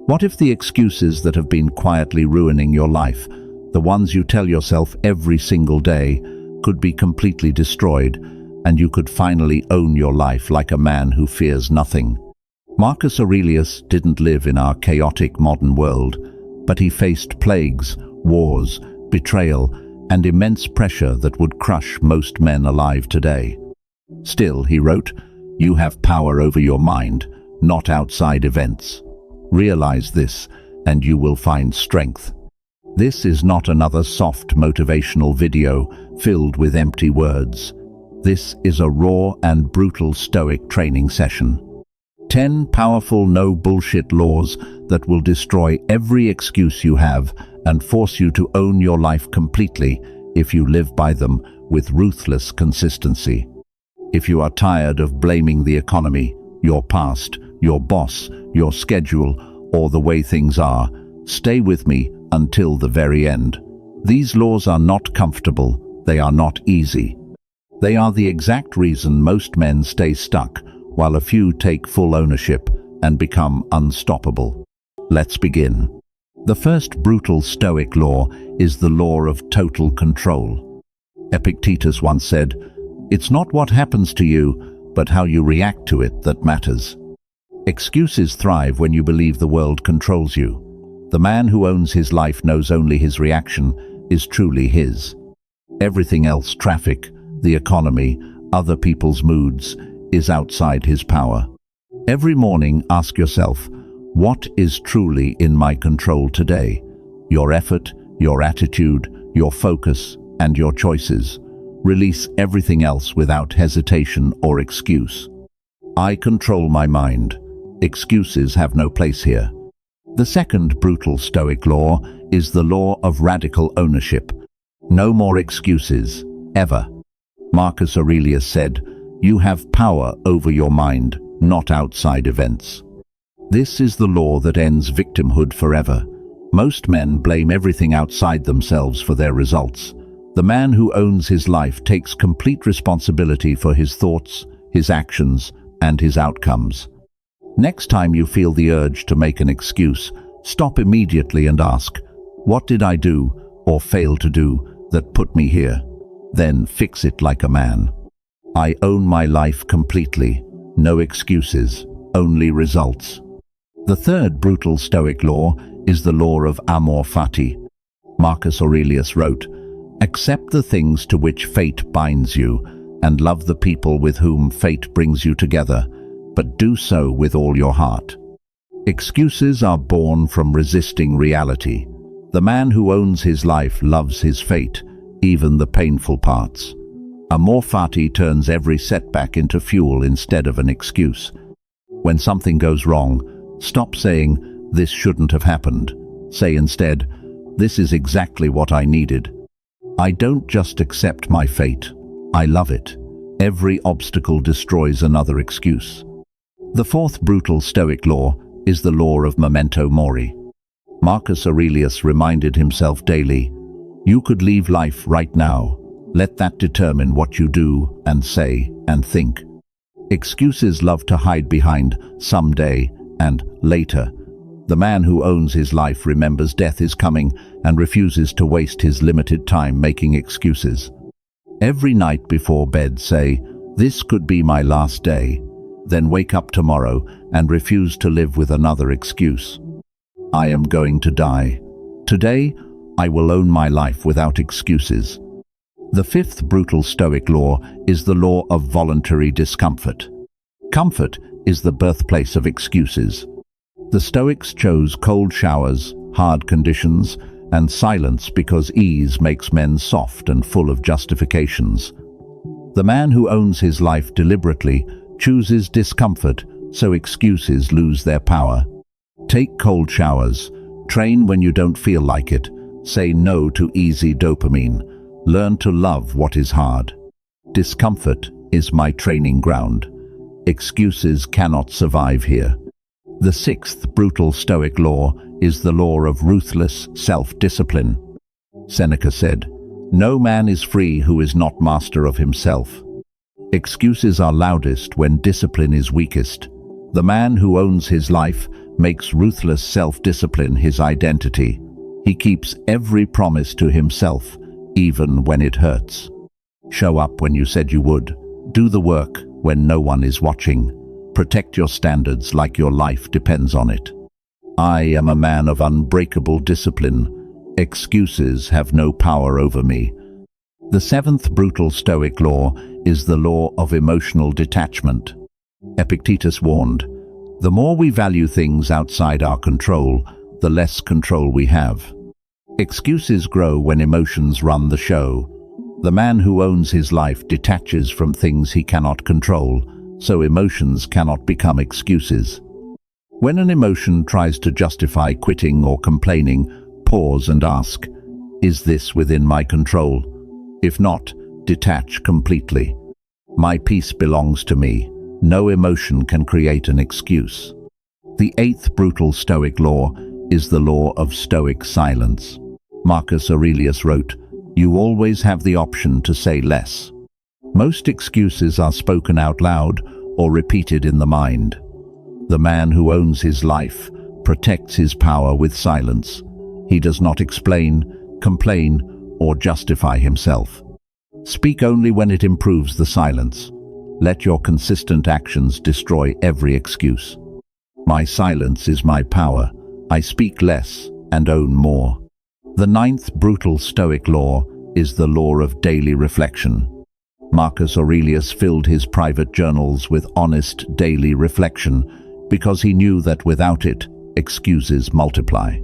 What if the excuses that have been quietly ruining your life, the ones you tell yourself every single day, could be completely destroyed, and you could finally own your life like a man who fears nothing? Marcus Aurelius didn't live in our chaotic modern world, but he faced plagues, wars, betrayal, and immense pressure that would crush most men alive today. Still, he wrote, "You have power over your mind, not outside events. Realize this, and you will find strength." This is not another soft motivational video filled with empty words. This is a raw and brutal Stoic training session. 10 powerful no-bullshit laws that will destroy every excuse you have and force you to own your life completely if you live by them with ruthless consistency. If you are tired of blaming the economy, your past, your boss, your schedule, or the way things are, stay with me until the very end. These laws are not comfortable, they are not easy. They are the exact reason most men stay stuck, while a few take full ownership and become unstoppable. Let's begin. The first brutal Stoic law is the law of total control. Epictetus once said, "It's not what happens to you, but how you react to it that matters." Excuses thrive when you believe the world controls you. The man who owns his life knows only his reaction is truly his. Everything else, traffic, the economy, other people's moods, is outside his power. Every morning, ask yourself, what is truly in my control today? Your effort, your attitude, your focus, and your choices. Release everything else without hesitation or excuse. I control my mind. Excuses have no place here. The second brutal Stoic law is the law of radical ownership. No more excuses, ever. Marcus Aurelius said, "You have power over your mind, not outside events." This is the law that ends victimhood forever. Most men blame everything outside themselves for their results. The man who owns his life takes complete responsibility for his thoughts, his actions, and his outcomes. Next time you feel the urge to make an excuse, stop immediately and ask, what did I do or fail to do that put me here? Then fix it like a man. I own my life completely. No excuses, only results. The third brutal Stoic law is the Law of Amor Fati. Marcus Aurelius wrote, "Accept the things to which fate binds you, and love the people with whom fate brings you together, but do so with all your heart." Excuses are born from resisting reality. The man who owns his life loves his fate, even the painful parts. Amor Fati turns every setback into fuel instead of an excuse. When something goes wrong, stop saying, "This shouldn't have happened." Say instead, "This is exactly what I needed." I don't just accept my fate, I love it. Every obstacle destroys another excuse. The fourth brutal Stoic law is the Law of Memento Mori. Marcus Aurelius reminded himself daily, "You could leave life right now. Let that determine what you do and say and think." Excuses love to hide behind someday and later. The man who owns his life remembers death is coming and refuses to waste his limited time making excuses. Every night before bed say, "This could be my last day." Then wake up tomorrow and refuse to live with another excuse. I am going to die. Today, I will own my life without excuses. The fifth brutal Stoic law is the Law of Voluntary Discomfort. Comfort is the birthplace of excuses. The Stoics chose cold showers, hard conditions, and silence because ease makes men soft and full of justifications. The man who owns his life deliberately chooses discomfort, so excuses lose their power. Take cold showers. Train when you don't feel like it. Say no to easy dopamine. Learn to love what is hard. Discomfort is my training ground. Excuses cannot survive here. The sixth brutal Stoic law is the law of ruthless self-discipline. Seneca said, "No man is free who is not master of himself." Excuses are loudest when discipline is weakest. The man who owns his life makes ruthless self-discipline his identity. He keeps every promise to himself, even when it hurts. Show up when you said you would. Do the work when no one is watching. Protect your standards like your life depends on it. I am a man of unbreakable discipline. Excuses have no power over me. The seventh brutal Stoic law is the law of emotional detachment. Epictetus warned, "The more we value things outside our control, the less control we have." Excuses grow when emotions run the show. The man who owns his life detaches from things he cannot control, so emotions cannot become excuses. When an emotion tries to justify quitting or complaining, pause and ask, "Is this within my control?" If not, detach completely. My peace belongs to me. No emotion can create an excuse. The eighth brutal Stoic law is the law of Stoic silence. Marcus Aurelius wrote, "You always have the option to say less." Most excuses are spoken out loud or repeated in the mind. The man who owns his life protects his power with silence. He does not explain, complain, or justify himself. Speak only when it improves the silence. Let your consistent actions destroy every excuse. My silence is my power. I speak less and own more. The ninth brutal Stoic law is the law of daily reflection. Marcus Aurelius filled his private journals with honest daily reflection because he knew that without it, excuses multiply.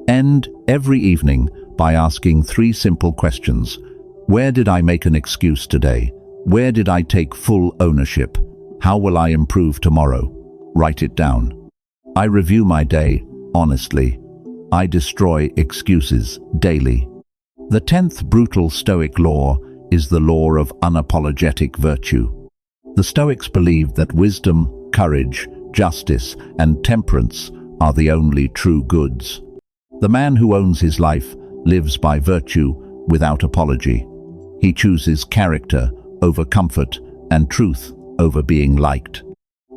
End every evening by asking three simple questions. Where did I make an excuse today? Where did I take full ownership? How will I improve tomorrow? Write it down. I review my day honestly. I destroy excuses daily. The 10th brutal Stoic law is the law of unapologetic virtue. The Stoics believed that wisdom, courage, justice, and temperance are the only true goods. The man who owns his life lives by virtue without apology. He chooses character over comfort and truth over being liked.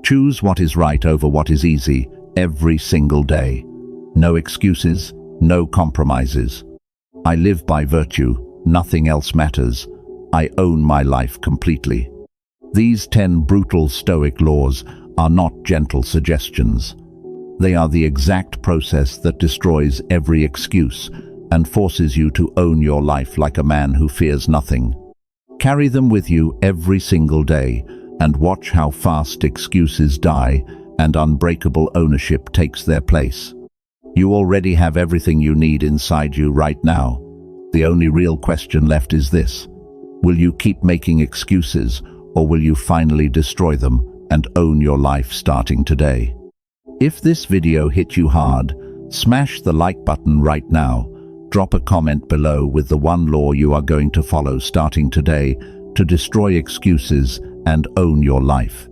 Choose what is right over what is easy every single day. No excuses, no compromises. I live by virtue, nothing else matters. I own my life completely. These 10 brutal Stoic laws are not gentle suggestions. They are the exact process that destroys every excuse and forces you to own your life like a man who fears nothing. Carry them with you every single day and watch how fast excuses die and unbreakable ownership takes their place. You already have everything you need inside you right now. The only real question left is this: will you keep making excuses, or will you finally destroy them and own your life starting today? If this video hit you hard, smash the like button right now. Drop a comment below with the one law you are going to follow starting today to destroy excuses and own your life.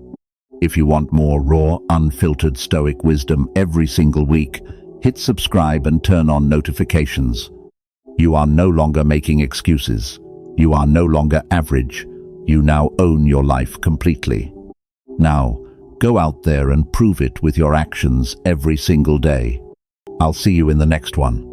If you want more raw, unfiltered Stoic wisdom every single week, hit subscribe and turn on notifications. You are no longer making excuses. You are no longer average. You now own your life completely. Now, go out there and prove it with your actions every single day. I'll see you in the next one.